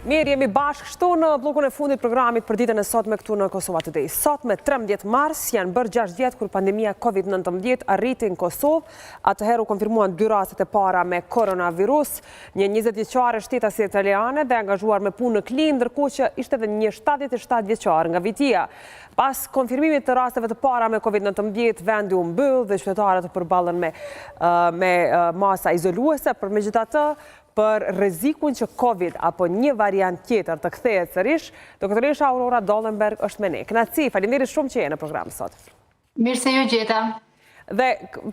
Mirë, jemi bashkë këtu në bllokun e fundit programit për ditën e sotme këtu në Kosova Today. Sot me 13 mars janë bërë 6 vjet kur pandemia COVID-19 arriti në Kosovë. Atëherë u konfirmuan 2 rastet e para me koronavirus. Një 20 vjeçare shtetase italiane dhe angazhuar me punë në klinikë, ndërkohë që ishte edhe një 77 vjeçar nga Vitia. Pas konfirmimit të rasteve të para me COVID-19, vendi u mbyll dhe qytetarët u përballen me masa izoluese. Megjithatë, për rrezikun që Covid apo një variant tjetër të kthehet sërish, doktoresha Aurora Dollenberg është me ne. Kënaqësi, faleminderit shumë që je në program sot. Mirë se ju gjeta. Dhe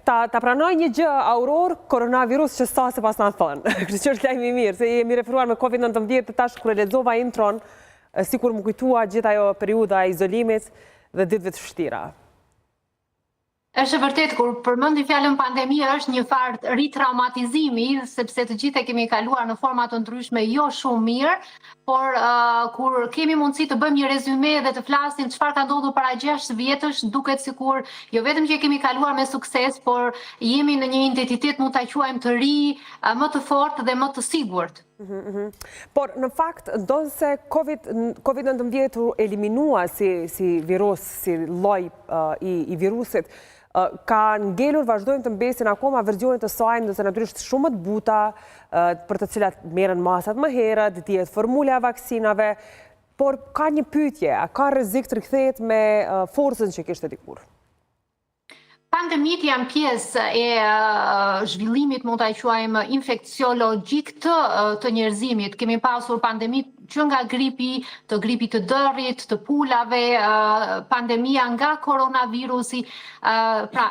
ta pranoj një gjë, Auror, koronavirus që sa se pas na thonë. Kështu që është lajm i mirë, se jemi referuar me COVID-19 tash kur e lexova intron, sikur më kujtua gjithë ajo periudha e izolimit dhe ditëve të vështira. Është vërtet, kur përmendi fjalën pandemia është një farë ritraumatizimi, sepse të gjithë e kemi kaluar në forma të ndryshme jo shumë mirë, por kur kemi mundësi të bëjmë një rezume dhe të flasim çfarë ka ndodhur para 6 vjetësh, duket sikur jo vetëm që kemi kaluar me sukses, por jemi në një identitet mund ta quajmë të ri, më të fortë dhe më të sigurt. Por në fakt, ndonse COVID-19 u eliminua si virus, si lloj i virusit, ka ngelur, vazhdojnë të mbesin akoma versionet të saj, ndërsa natyrisht shumë të buta, për të cilat merren masat më herët, dihet formula e vaksinave, por ka një pyetje, a ka rrezik të rikthehet me forcën që kishte dikur? Pandemit janë pjesë e zhvillimit, mund ta quajmë infekciologjik të njerëzimit. Kemi pasur pandemit që nga gripi të dërit, të pulave, pandemia nga koronavirusi, pra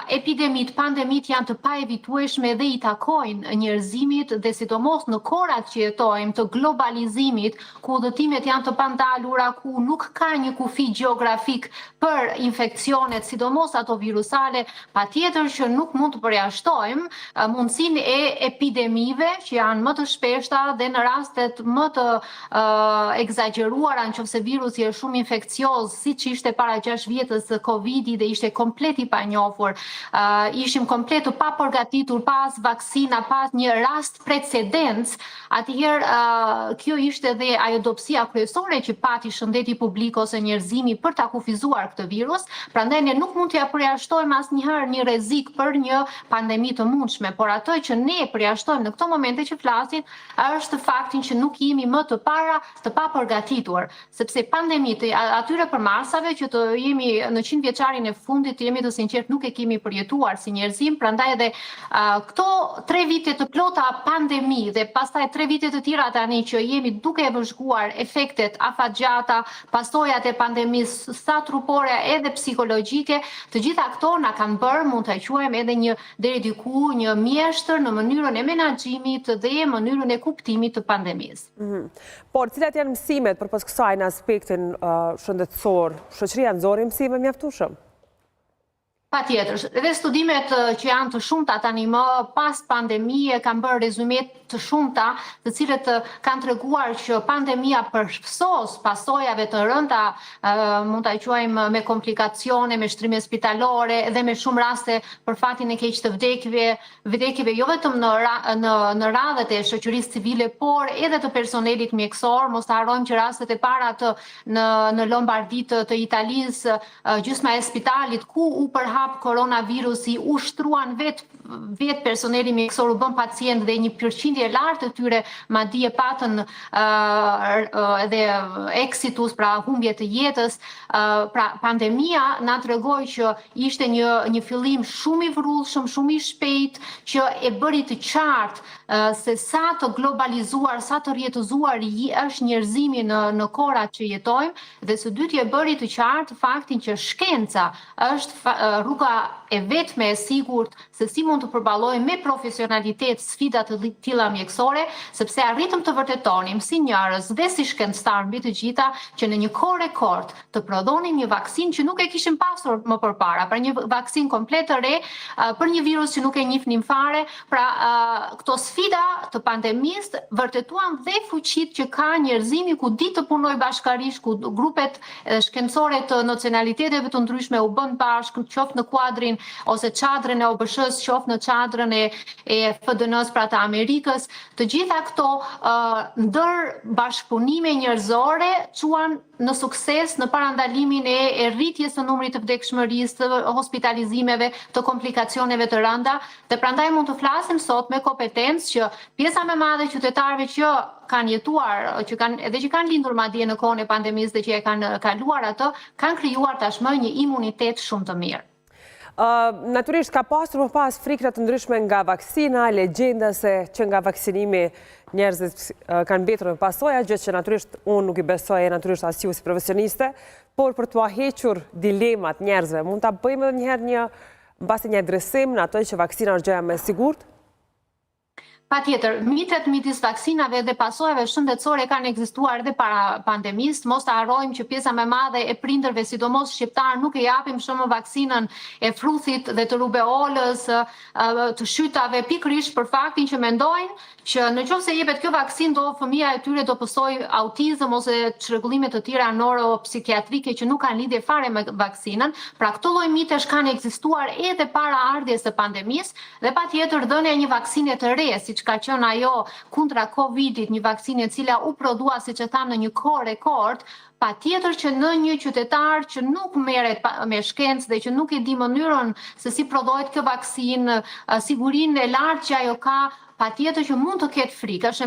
pandemit janë të paevitueshme dhe i takojnë njerëzimit dhe sidomos në korat që jetojmë të globalizimit, ku udhëtimet janë të pandalura, ku nuk ka një kufi gjeografik për infekcionet, sidomos ato virusale, patjetër që nuk mund të përjashtojmë mundësinë e epidemive që janë më të shpeshta dhe në rastet më të egzageruara nëse virusi është shumë infekcioz, siç ishte para 6 vjetës Covidi dhe ishte komplet i panjohur. Ishim komplet të papërgatitur pas vaksina, pas një rast precedens. Atëherë kjo ishte dhe ajo dobësia kryesore që pati shëndeti publik ose njerëzimi për ta kufizuar këtë virus. Prandaj ne nuk mund t'ja përjashtojmë asnjëherë një rrezik për një pandemi të mundshme, por ato që ne përjashtojmë në këto momente që flasin është faktin që nuk jemi më të para të papërgatitur, sepse pandemit atyre përmasave që të jemi në 100 vjeçarin e fundit, të jemi të sinqert nuk e kemi përjetuar si njerëzim, prandaj edhe këto 3 vite të plota pandemi dhe pastaj 3 vite të tjera tani që jemi duke e vëzhguar efektet afatgjata, pasojat e pandemisë, sa trupore edhe psikologjike, të gjitha këto na kanë bërë, mund ta quajmë edhe një deri diku një mjeshtër në mënyrën e menaxhimit dhe mënyrën e kuptimit të pandemisë. Por cilat janë mësimet përpas kësaj në aspektin shëndetësor? Shoqëria nxorri mësime mjaftueshëm? Patjetër, dhe studimet që janë të shumta tani më pas pandemie kanë bërë rezume të shumta, të cilët kanë treguar që pandemia përfsos pasojave të rënda, mund ta quajmë me komplikacione, me shtrime spitalore dhe me shumë raste për fatin e keq të vdekjeve jo vetëm në radhët e shoqërisë civile, por edhe të personelit mjekësor. Mos ta harrojmë që rastet e para në Lombardi të Italisë, gjysma e spitalit ku u përhap koronavirusi, u shtruan vetë personeli mjekësor, u bën pacient dhe një përqindje lartë të tyre madje patën edhe exitus, pra humbje të jetës. Pra pandemia na tregoi që ishte një fillim shumë i vrullshëm, shumë i shpejt, që e bëri të qartë se sa të globalizuar, sa të rjetëzuar është njerëzimi në korat që jetojmë, dhe së dyti e bëri të qartë faktin që shkenca është rruga e vetme e sigurt se si mund të përballojmë me profesionalitet sfida të tilla mjekësore, sepse arritëm të vërtetonim si njerëz dhe si shkencëtar mbi të gjitha që në një kohë rekord të prodhonim një vaksinë që nuk e kishim pasur më përpara, pra një vaksinë komplet të re për një virus që nuk e njihnim fare. Pra këto sfida sfida të pandemisë vërtetuan dhe fuqitë që ka njerëzimi ku di të punoj bashkarisht, ku grupet shkencore të nacionaliteteve të ndryshme u bën bashkë, qoftë në kuadrin ose çadrën e OBSH-s, qoftë në çadrën e FDN-s pra të Amerikës. Të gjitha këto ndër bashkëpunime njerëzore quan në sukses në parandalimin e rritjes së numrit të vdekshmërisë, të hospitalizimeve, të komplikacioneve të rënda, dhe prandaj mund të flasim sot me kompetencë që pjesa më e madhe e qytetarëve që kanë jetuar, që kanë lindur madje në kohën e pandemisë dhe që e kanë kaluar atë, kanë krijuar tashmë një imunitet shumë të mirë. Natyrisht ka pasur më pas frikra të ndryshme nga vaksina, legjenda se që nga vaksinimi njerëzit kanë mbetur me pasoja, gjë që natyrisht unë nuk i besoj, natyrisht as ju si profesioniste, por për t'u hequr dilemat njerëzve, mund ta bëjmë edhe një mbasi një adresim në ato që vaksina është gjëja më e sigurt? Patjetër, mitet midis vaksinave dhe pasojave shëndetësore kanë ekzistuar edhe para pandemisë. Mos ta harrojmë që pjesa më e madhe e prindërve, sidomos shqiptar, nuk e japim shumë vaksinën e fruthit dhe të rubeolës, të shytave, pikërisht për faktin që mendojnë që nëse jepet kjo vaksinë do fëmia e tyre do pësoj autizëm ose çrregullime të tjera neuropsikiatrike që nuk kanë lidhje fare me vaksinën. Pra këto lloj mitesh kanë ekzistuar edhe para ardhjes së pandemisë dhe patjetër dhënia e një vaksine të re, siç ka qenë ajo kundra Covidit, një vaksinë e cila u prodhua, siç e tham, në një kohë rekord, patjetër që në një qytetar që nuk merret me shkencë dhe që nuk e di mënyrën se si prodhohet kjo vaksinë, sigurinë e lartë që ajo ka, patjetër që mund të ketë frikë. Është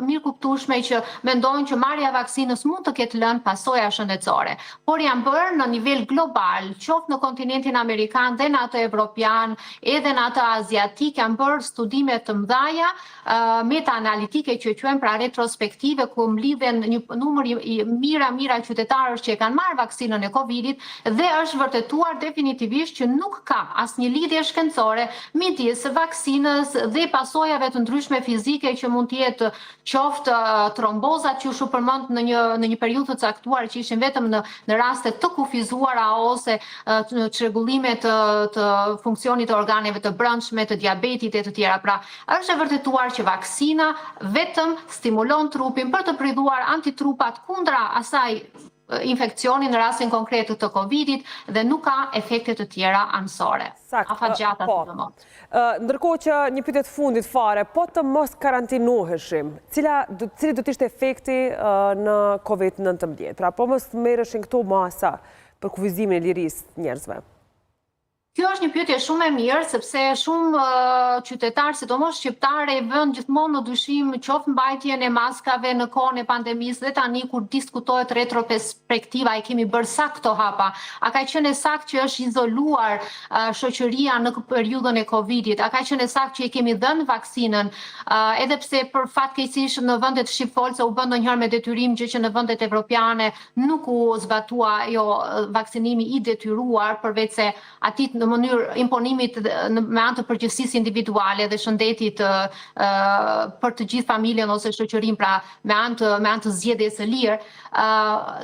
mirë kuptueshme që mendojnë që marrja e vaksinës mund të ketë lënë pasoja shëndetësore. Por janë bërë në nivel global, qoftë në kontinentin amerikan dhe në atë evropian, edhe në atë aziatik, janë bërë studime të mëdha, meta-analitike që quhen pra retrospektive, ku mlidhen një numër i mira qytetarësh që e kanë marrë vaksinën e Covidit dhe është vërtetuar definitivisht që nuk ka asnjë lidhje shkencore midis vaksinës dhe pasojave të ndryshme fizike që mund të jetë qoftë trombozat që u përmend në një periudhë të caktuar që ishin vetëm në raste të kufizuara ose çrregullime të funksionit të organeve të brendshme, të diabetit e të tjera. Pra, është e vërtetuar që vaksina vetëm stimulon trupin për të prodhuar antitrupat kundra asaj infekcioni në rastin konkret të Covidit dhe nuk ka efekte të tjera anësore. Afatgjata sidomos. Ndërkohë që një pyetje të fundit fare, po të mos karantinoheshim, cili do të ishte efekti në COVID-19? Pra po mos merreshin këto masa për kufizimin e lirisë njerëzve? Kjo është një pyetje shumë e mirë, sepse shumë qytetarë, sidomos shqiptarë, e vënë gjithmonë në dyshim qoftë mbajtjen e maskave në kohën e pandemisë dhe tani kur diskutohet retroperspektiva, e kemi bërë saktë këto hapa. A ka qenë saktë që është izoluar shoqëria në periudhën e Covidit? A ka qenë saktë që e kemi dhënë vaksinën? Edhe pse për fatkeqësisht në vendet shqipfolse u bën ndonjëherë me detyrim, gjë që në vendet evropiane nuk u zbatua vaksinimi i detyruar, përveç se aty në mënyrë imponimit me anë të përgjegjësisë individuale dhe shëndetit për të gjithë familjen ose shoqërinë, pra me anë të zgjedhjes së lirë.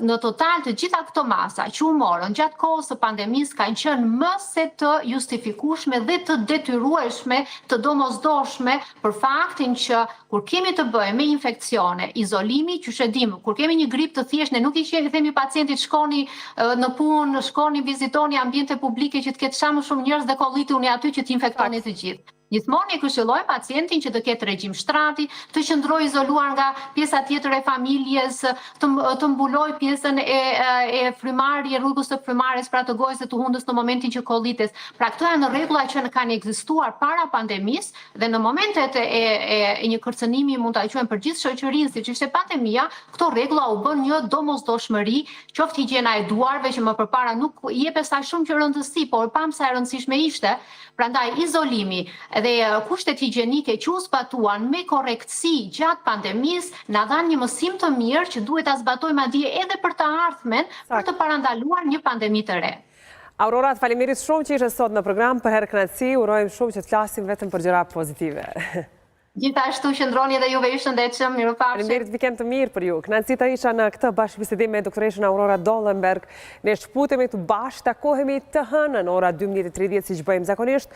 Në total të gjitha këto masa që u morën gjatë kohës së pandemisë kanë qenë më se të justifikueshme dhe të detyrueshme, të domosdoshme për faktin që kur kemi të bëjmë me infekcione, izolimi, që shedim, kur kemi një grip të thjeshtë, ne nuk i themi pacientit shkoni në punë, shkoni vizitoni ambiente publike që të ketë sa më shumë njerëz dhe kollituni aty që t'infektoni të gjithë. Gjithmonë e këshilloj pacientin që të ketë regjim shtrati, të qëndrojë izoluar nga pjesa tjetër e familjes, të mbuloj pjesën e frymarrjes, rrugës së frymarrjes, pra të gojës dhe të hundës në momentin që kollites. Pra këto janë rregulla që kanë ekzistuar para pandemisë dhe në momentet e një kërcënimi mund ta quajmë për gjithë shoqërinë, siç ishte pandemia, këto rregulla u bën një domosdoshmëri, qoftë higjiena e duarve që më përpara nuk i jepes sa shumë që rëndësi, por pam sa e rëndësishme ishte. Prandaj izolimi dhe kushtet higjienike që u zbatuan me korrektësi gjatë pandemisë na dhanë një mësim të mirë që duhet ta zbatojmë madje edhe për të ardhmen për të parandaluar një pandemi të re. Aurora, faleminderit shumë që ishe sot në program, për herë kënaqësi, urojmë shumë që të flasim vetëm për gjëra pozitive. Gjithashtu qëndroni dhe juve i shëndetshëm, mirupafshim. Faleminderit, vikend të mirë për ju. Kënaqësi të isha në këtë bashkëbisedim me doktoreshën Aurora Dollenberg. Ne shkputemi të bashkë, takohemi të hënën ora 12:30 siç bëjmë zakonisht.